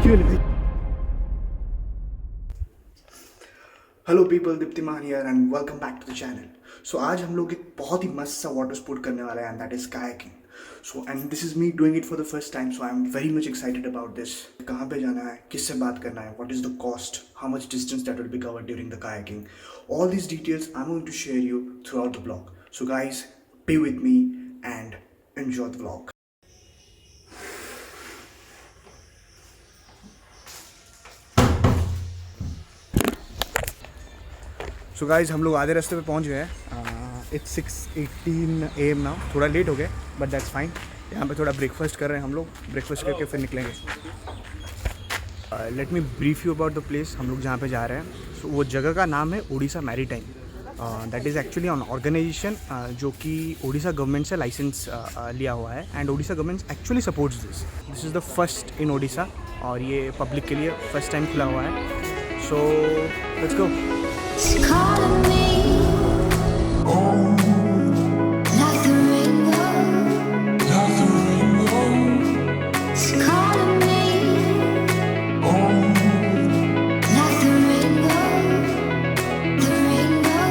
Hello people, Deeptiman here and welcome back to the channel. So आज हम लोग एक बहुत ही मस्त सा वाटर स्पोर्ट करने वाले हैं and that is kayaking. So and this is me doing it for the first time, so I am very much excited about this. कहाँ पे जाना है, किससे बात करना है, what is the cost, how much distance that will be covered during the kayaking, all these details I am going to share you throughout the blog. So guys, be with me and enjoy the blog. So guys, हम लोग आधे रास्ते पे पहुंच गए हैं। It's 6:18 AM now, थोड़ा late हो गए बट दैट्स फाइन। यहाँ पे थोड़ा ब्रेकफास्ट कर रहे हैं हम लोग, ब्रेकफास्ट करके फिर निकलेंगे। Let me brief you about the place. हम लोग जहाँ पे जा रहे हैं सो वो जगह का नाम है Odisha maritime. That is actually on organization जो कि ओडिशा गवर्नमेंट से लाइसेंस लिया हुआ है and Odisha government actually supports this is the first in Odisha और ये पब्लिक के लिए फर्स्ट टाइम खुला हुआ है। So let's go. She's calling me, like the rainbow. She's calling me, like the rainbow, the rainbow.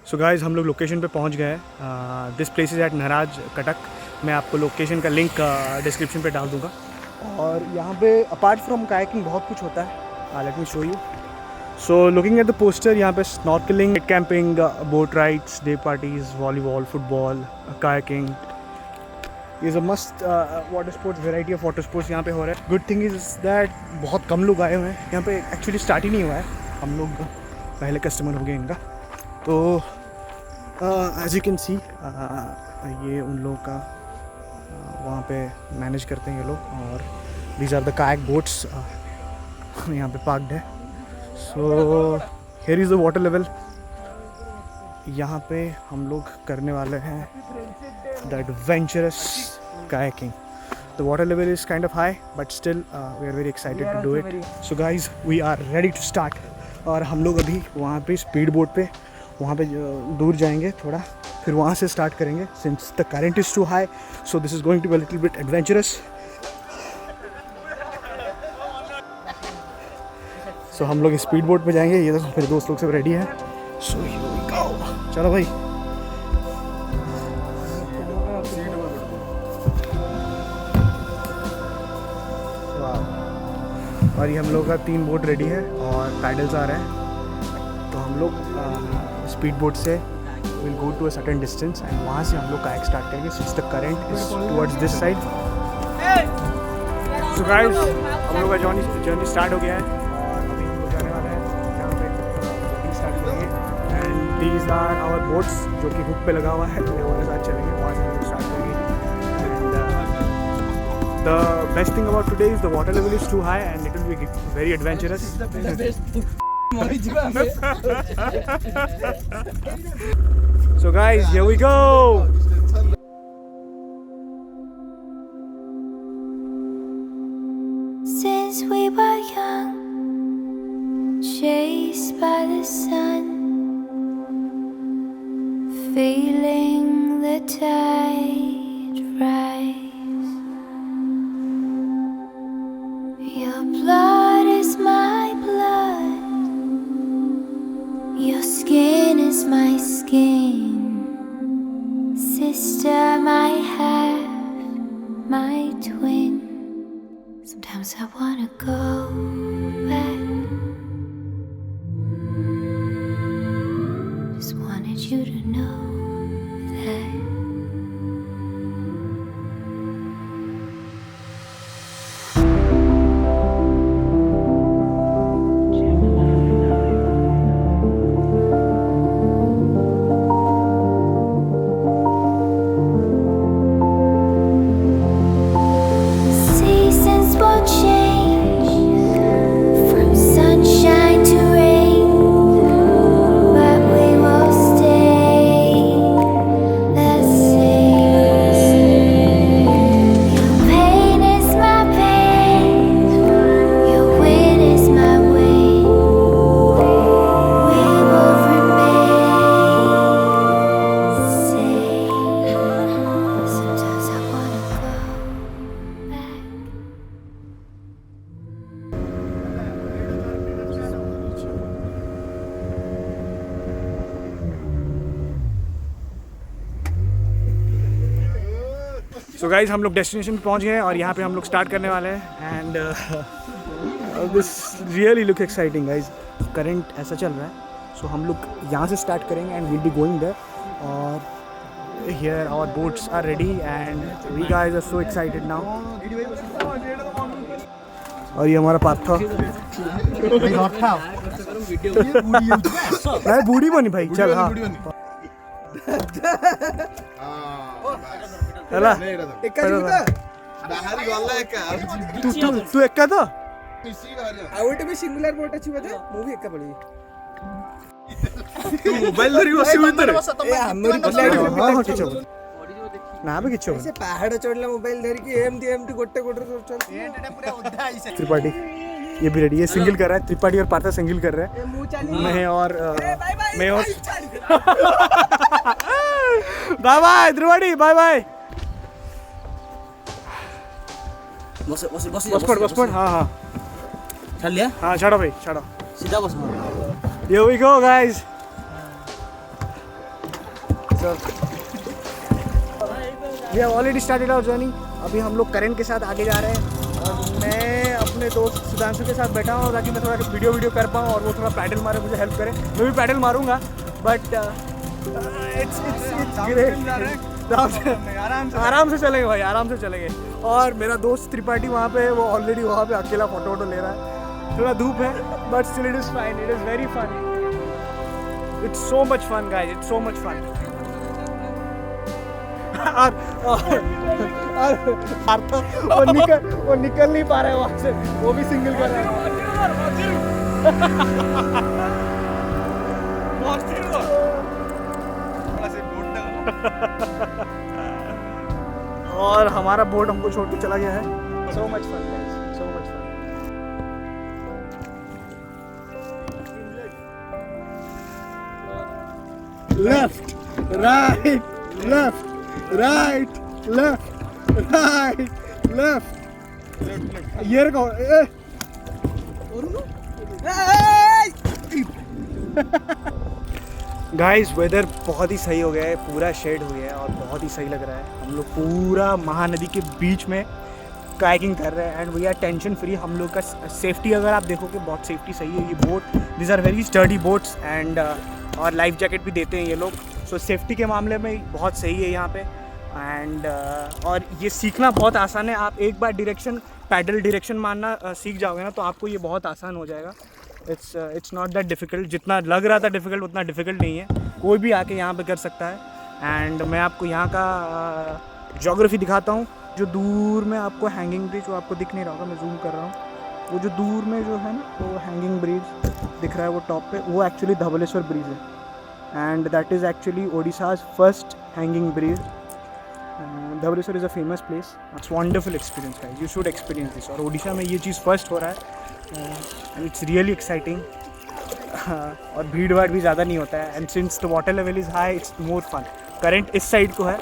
So guys, हम लोग location पे पहुंच गए हैं। This place is at Naraj Cuttack. मैं आपको लोकेशन का लिंक डिस्क्रिप्शन पे डाल दूंगा। और यहाँ पे अपार्ट फ्रॉम कायाकिंग बहुत कुछ होता है। Let me show you. So looking at the poster, यहाँ पे snorkelling, camping, boat rides, day parties, volleyball, football, kayaking is a मस्त water sports, variety of water sports यहाँ पे हो रहा है। गुड थिंग इज़ दैट बहुत कम लोग आए हुए हैं यहाँ पे। एक्चुअली स्टार्ट ही नहीं हुआ है, हम लोग पहले कस्टमर हो गए इनका। तो एज यू कैन सी, ये उन लोगों का वहाँ पे मैनेज करते हैं ये लोग। और दीज आर द काyak बोट्स यहाँ पे पार्कड है। So here is the water level. यहाँ पे हम लोग करने वाले हैं the adventurous kayaking. The water level is kind of high but still we are very excited to do it. So guys, we are ready to start. और हम लोग अभी वहाँ पे स्पीड बोट पे वहाँ पे दूर जाएंगे थोड़ा, फिर वहाँ से स्टार्ट करेंगे since the current is too high. So this is going to be little bit adventurous. So हम लोग स्पीड बोट पे जाएंगे। ये देखो मेरे दोस्त लोग सब रेडी हैं। सो चलो भाई। और ये हम लोग का 3 बोट रेडी है और पैडल्स आ रहे हैं। तो हम लोग स्पीड बोट से will go to a certain distance and वहाँ से हम लोग कायाक स्टार्ट करेंगे since the current is towards this side. So guys, हम लोग का जर्नी स्टार्ट हो गया है और अभी हम लोग जाने वाले हैं जहाँ पे बोटिंग स्टार्ट करेंगे। And these are our boats जो कि हुक पे लगा हुआ है, तो हमारे साथ चलेंगे, वहाँ से हम लोग स्टार्ट करेंगे। The best thing about today is the water level is too high and it will be very adventurous. So guys, here we go. Since we were young, chased by the sun, feeling the tide rise. Your blood is my blood, your skin is my skin, sister, my half, my twin. Sometimes I wanna go back, just wanted you to know that. So guys हम लोग destination पे पहुंच गए हैं और यहाँ पे हम लोग स्टार्ट करने वाले हैं and this really look exciting guys. Current ऐसा चल रहा है सो हम लोग यहाँ से स्टार्ट करेंगे and will be going there और here our boats are ready and we guys are so excited now. और ये हमारा पाथा भाई बूढ़ी बनी भाई चल हाँ ହେଲା ତୁ ଏକା ତ ଆଉ ଗୋଟେ ବି ସିଙ୍ଗୁଲାର ବୋଟ ଅଛି ବୋଧେ ମୁଁ ବି ଏକା ପଳେଇବି ତୁ ମୋବାଇଲ ଧରି ବସିବୁ ଭିତରେ ଏ ଆମରି ହଁ ହଁ କିଛି ହବନି ନା ବି କିଛି ହବନି ସେ ପାହାଡ ଚଢିଲା ମୋବାଇଲ ଧରିକି ଏମିତି ଗୋଟେ ଗୋଟରେ କରୁଛନ୍ତି त्रिपाठी ये भी रेडी है सिंगल कर रहा है त्रिपाठी और पार्था सिंगल कर रहा है मैं और bye bye Tripathi bye bye बस पड़ हाँ हाँ चल लिया हाँ छाड़ो भाई छाड़ो सीधा बस Here we go guys so we have already started our journey अभी हम लोग करण के साथ आगे जा रहे हैं और मैं अपने दोस्त सुधांशु के साथ बैठा हूँ ताकि मैं थोड़ा वीडियो कर पाऊँ और वो थोड़ा पैडल मारे मुझे हेल्प करे मैं भी पैडल मारूंगा बट इट्स ग्रेट आराम से चलेंगे भाई आराम से चलेंगे और मेरा दोस्त त्रिपाठी वहाँ पे वो ऑलरेडी वहाँ पे अकेला फोटो ले रहा है थोड़ा धूप है but still it is fine it is very fun it's so much fun guys it's so much fun और वो निकल नहीं पा रहा है वहाँ से वो भी सिंगल कर रहा है और हमारा बोट हमको छोड़ के चला गया है so much fun guys so much fun left right left right ये रखो गाइस वेदर बहुत ही सही हो गया है पूरा शेड हो गया है और बहुत ही सही लग रहा है हम लोग पूरा महानदी के बीच में कायाकिंग कर रहे हैं and we are tension free हम लोग का सेफ्टी अगर आप देखोगे बहुत सेफ्टी सही है ये boat this are very sturdy boats and और लाइफ जैकेट भी देते हैं ये लोग सो सेफ्टी के मामले में बहुत सही है यहाँ पे एंड और ये सीखना बहुत आसान है आप एक बार पैडल डायरेक्शन मारना सीख जाओगे ना तो आपको ये बहुत आसान हो जाएगा इट्स नॉट दैट डिफ़िकल्ट जितना लग रहा था डिफ़िकल्ट उतना डिफ़िकल्ट नहीं है कोई भी आके यहाँ पे कर सकता है एंड मैं आपको यहाँ का ज्योग्राफी दिखाता हूँ जो दूर में आपको हैंगिंग ब्रिज जो आपको दिख नहीं रहा होगा मैं जूम कर रहा हूँ वो जो दूर में जो है ना वो हैंगिंग ब्रिज दिख रहा है वो टॉप पे वो एक्चुअली धवलेश्वर ब्रिज है and that is actually Odisha's first hanging bridge Dhavaleshwar is a famous place it's wonderful experience guys you should experience this और ओडिशा में ये चीज़ फर्स्ट हो रहा है एंड इट्स रियली एक्साइटिंग और भीड़ भाड़ भी ज़्यादा नहीं होता है and since the water level is high it's more fun current इस साइड को है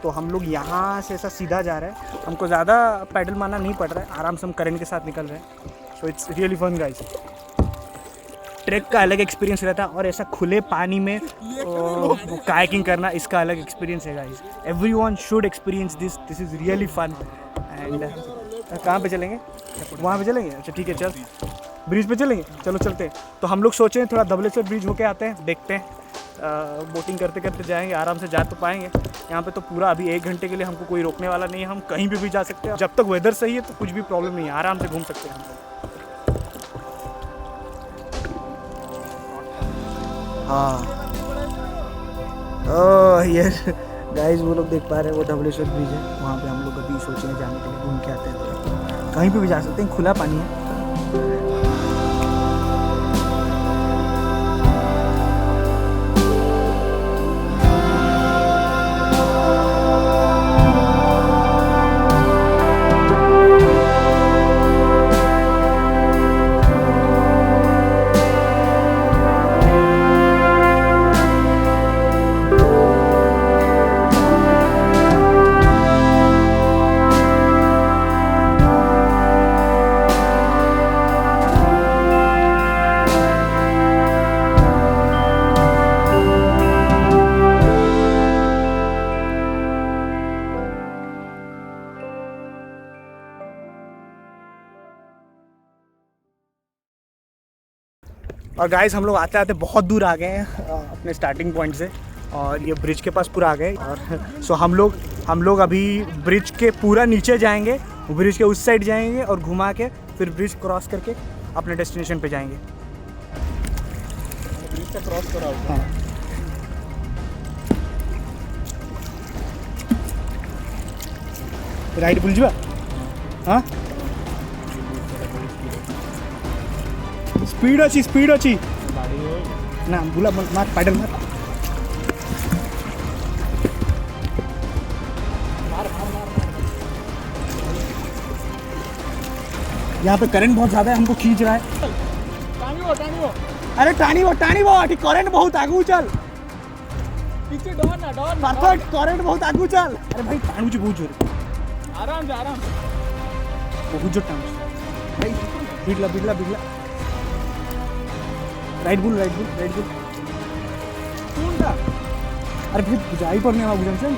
तो हम लोग यहाँ से ऐसा सीधा जा रहे हैं हमको ज़्यादा पैडल मारना नहीं पड़ रहा है आराम से हम करंट के साथ निकल रहे हैं so it's really fun guys track का अलग एक्सपीरियंस रहता है और ऐसा खुले पानी में कायाकिंग करना इसका अलग एक्सपीरियंस है guys everyone should experience this is really fun and कहाँ पे चलेंगे वहाँ पे चलेंगे अच्छा ठीक है चल ब्रिज पे चलेंगे चलो चलते हैं तो हम लोग सोचे थोड़ा धवलेश्वर ब्रिज होके आते हैं देखते हैं बोटिंग करते करते जाएंगे आराम से जा तो पाएंगे यहाँ पे तो पूरा अभी 1 घंटे के लिए हमको कोई रोकने वाला नहीं है हम कहीं भी जा सकते हैं जब तक वेदर सही है तो कुछ भी प्रॉब्लम नहीं है आराम से घूम सकते हैं हम लोग हाँ ये गाइस वो लोग देख पा रहे हैं वो धवलेश्वर ब्रिज है वहाँ पे हम लोग अभी सोचेंगे जाने के लिए घूम के आते हैं कहीं पे भी जा सकते हैं खुला पानी है और गाइस हम लोग आते आते बहुत दूर आ गए हैं अपने स्टार्टिंग पॉइंट से, और ये ब्रिज के पास पूरा आ गए। और सो हम लोग अभी ब्रिज के पूरा नीचे जाएंगे, ब्रिज के उस साइड जाएंगे और घुमा के फिर ब्रिज क्रॉस करके अपने डेस्टिनेशन पे जाएंगे। ब्रिज का क्रॉस करा होगा। हाँ। राइट भूल जा। हाँ स्पीड अच्छी ना भूला मार पैडल मार। यहाँ पे करंट बहुत ज़्यादा है, हमको खींच रहा है। टानी वो अरे टानी वो करंट बहुत आगू चल। पीछे डॉन परफेक्ट, करंट बहुत आगू चल। अरे भाई टाणू जी बहुत जोर आराम से बहुत जोर टाणू भाई। बिगला राइट बुल पूंडा। अरे भाई बुझाई पर नहीं बुझाई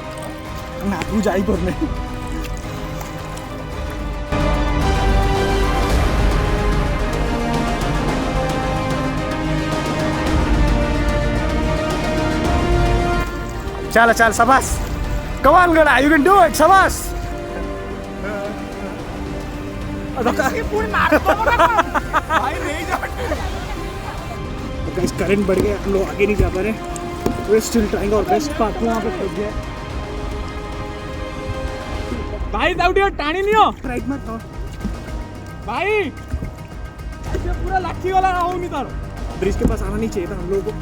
ना बुझाई पर नहीं। चल शाबाश, come on girl, you can do it, शाबाश। गाइस करंट बढ़ गया, हम लोग आगे नहीं जा पा रहे। We still trying our best. Part वहाँ पे फंस गया भाई। दाउडियो टानी नहीं हो राइट मत भाई, ऐसे पूरा लाठी वाला ना हो नहीं तारो। ब्रिज के पास आना नहीं चाहिए था हम लोगों को।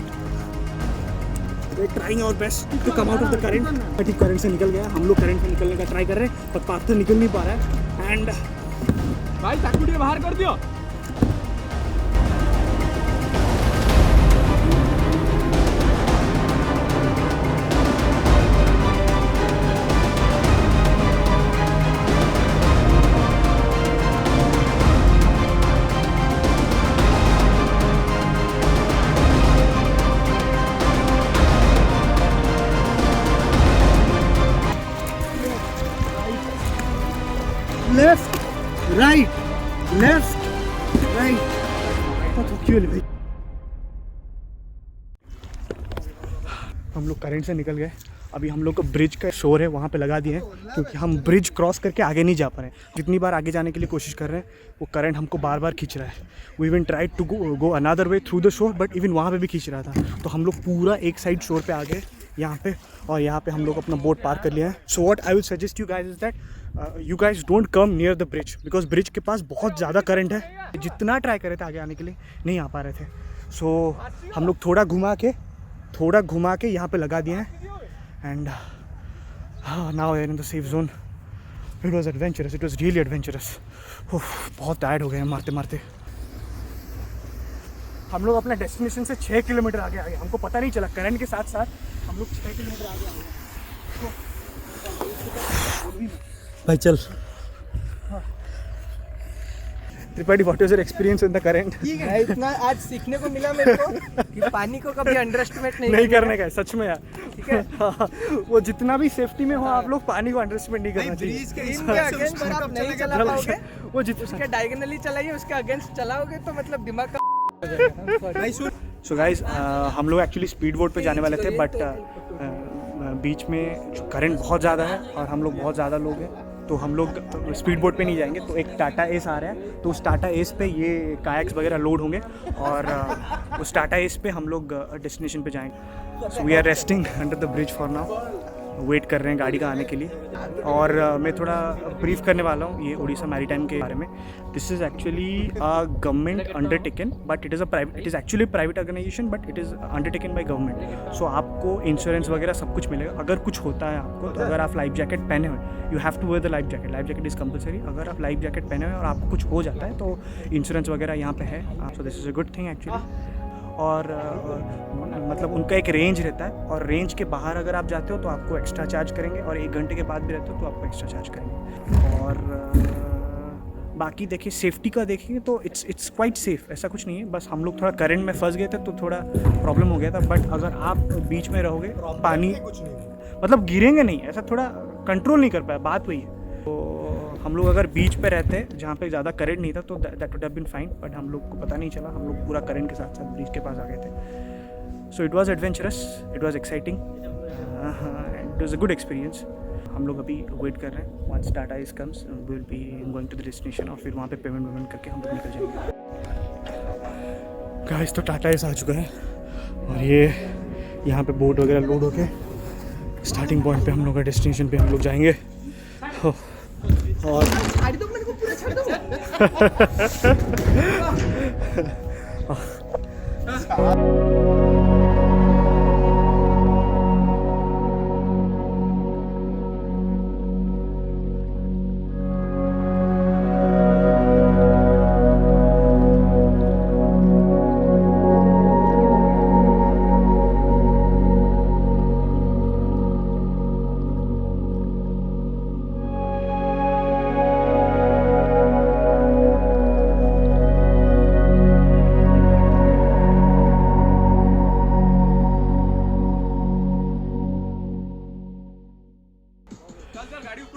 Trying our best to come out of the current. ठीक करंट से निकल गया, हम लोग करंट से निकलने का ट्राई कर रहे हैं पर पाथ तो निकल नहीं पा रहा है। एंड भाई चाकूडिया बाहर कर दियो। लेफ्ट राइट भाई। हम लोग करंट से निकल गए। अभी हम लोग को ब्रिज का शोर है वहाँ पे लगा दिए हैं, क्योंकि हम ब्रिज क्रॉस करके आगे नहीं जा पा रहे हैं। जितनी बार आगे जाने के लिए कोशिश कर रहे हैं वो करंट हमको बार बार खींच रहा है। We even tried to go another way through the shore, but even वहाँ पे भी खींच रहा था। तो हम लोग पूरा एक साइड शोर पे आ गए यहाँ पे, और यहाँ पे हम लोग अपना बोट पार कर लिया है। So what I will suggest you guys is that you guys don't come near the bridge, because bridge के पास बहुत ज़्यादा करंट है। जितना ट्राई कर रहे थे आगे आने के लिए नहीं आ पा रहे थे। सो हम लोग थोड़ा घुमा के यहाँ पे लगा दिए हैं। And now we are in the safe zone. It was adventurous, it was really adventurous. बहुत टायर्ड हो गए हैं मारते मारते। हम लोग अपने डेस्टिनेशन से 6 किलोमीटर आगे आ गए, हमको पता नहीं चला। करंट के साथ साथ हम लोग 6 किलोमीटर आगे आ गए। भाई चल Tripathi, what was your experience in the current? ठीक है, इतना आज सीखने को मिला मेरे को कि पानी को कभी अंडरएस्टिमेट नहीं करने का है, सच में यार। ठीक है वो जितना भी सेफ्टी में हो आप लोग पानी को अंडरएस्टिमेट नहीं करना चाहिए। ब्रिज के अगेंस्ट आप नहीं चला पाओगे। वो उसके डायगोनली चलाइए, उसके अगेंस्ट चलाओगे तो मतलब दिमाग का। सो गाइस हम लोग एक्चुअली स्पीड बोट पे जाने वाले थे, बट बीच में करंट बहुत ज़्यादा है और हम लोग बहुत ज़्यादा लोग हैं, तो हम लोग स्पीड बोट पे नहीं जाएंगे। तो एक टाटा एस आ रहा है, तो उस टाटा एस पे ये कायक्स वगैरह लोड होंगे और उस टाटा एस पे हम लोग डेस्टिनेशन पे जाएंगे। So we are resting under the bridge for now, wait कर रहे हैं गाड़ी का आने के लिए। और मैं थोड़ा ब्रीफ करने वाला हूँ ये उड़ीसा मैरीटाइम के बारे में। This is actually a government undertaken, but it is actually private organisation, but it is undertaken by government. So आपको इंश्योरेंस वगैरह सब कुछ मिलेगा अगर कुछ होता है आपको। तो अगर आप लाइफ जैकेट पहने हुए, you have to wear the life jacket is compulsory. अगर आप लाइफ जैकेट पहने हुए और आपको कुछ हो जाता है तो इंश्योरेंस वगैरह यहाँ पे है। सो this is a good thing actually. और मतलब उनका एक रेंज रहता है, और रेंज के बाहर अगर आप जाते हो तो आपको एक्स्ट्रा चार्ज करेंगे, और 1 घंटे के बाद भी रहते हो तो आपको एक्स्ट्रा चार्ज करेंगे। और बाकी देखिए सेफ्टी का देखेंगे तो इट्स क्वाइट सेफ, ऐसा कुछ नहीं है। बस हम लोग थोड़ा करंट में फंस गए थे तो थोड़ा प्रॉब्लम हो गया था। बट अगर आप बीच में रहोगे पानी मतलब गिरेंगे नहीं, ऐसा थोड़ा कंट्रोल नहीं कर पाया, बात वही है। तो हम लोग अगर बीच पे रहते जहाँ पे ज़्यादा करंट नहीं था तो that would have been fine, but हम लोग को पता नहीं चला, हम लोग पूरा करंट के साथ साथ ब्रिज के पास आ गए थे. So it was adventurous, it was exciting, it was a good experience. हम लोग अभी वेट कर रहे हैं, once Tata is comes we will be going to the destination, और फिर वहाँ पे पेमेंट करके हम लोग निकल जाएंगे. गाइस तो टाटा इस आ चुका है, और ये यहाँ पे बोट वगैरह लोड होके स्टार्टिंग पॉइंट पे हम लोग का डेस्टिनेशन पे हम लोग जाएंगे. और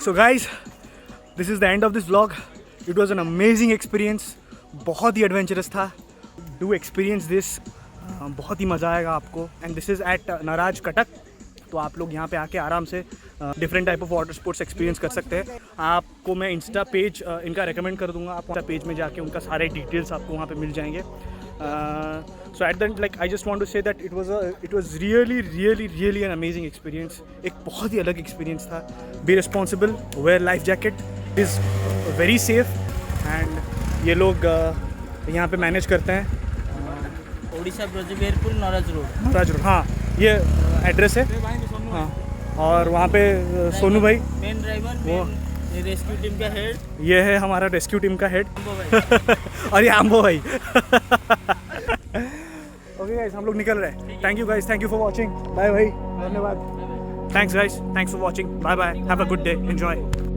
So guys, this is the end of this vlog. It was an amazing experience. बहुत ही एडवेंचरस था. Do experience this. बहुत ही मज़ा आएगा आपको. And this is at नाराज कटक. तो आप लोग यहाँ पे आके आराम से different type of water sports experience कर सकते हैं. आपको मैं इंस्टा पेज इनका रेकमेंड कर दूँगा. आप इंस्टा पेज में जाके उनका सारे डिटेल्स आपको वहाँ पे मिल जाएंगे. So at the end, like I just want to say that it was really an amazing experience. एक बहुत ही अलग एक्सपीरियंस था. Be responsible, wear life jacket, is very safe, and ये लोग यहाँ पे मैनेज करते हैं. ओडिशा ब्रजबेरपुर नराज रोड. हाँ ये एड्रेस है. हाँ और वहाँ पे सोनू भाई मेन ड्राइवर, वो रेस्क्यू टीम का हेड. ये है हमारा रेस्क्यू टीम का हेड. और ये आम्बो भाई. ओके गाइस, हम लोग निकल रहे हैं. Thank you guys, thank you for watching. Bye भाई, धन्यवाद. Thanks guys, thanks for watching. Bye bye, have a good day, enjoy.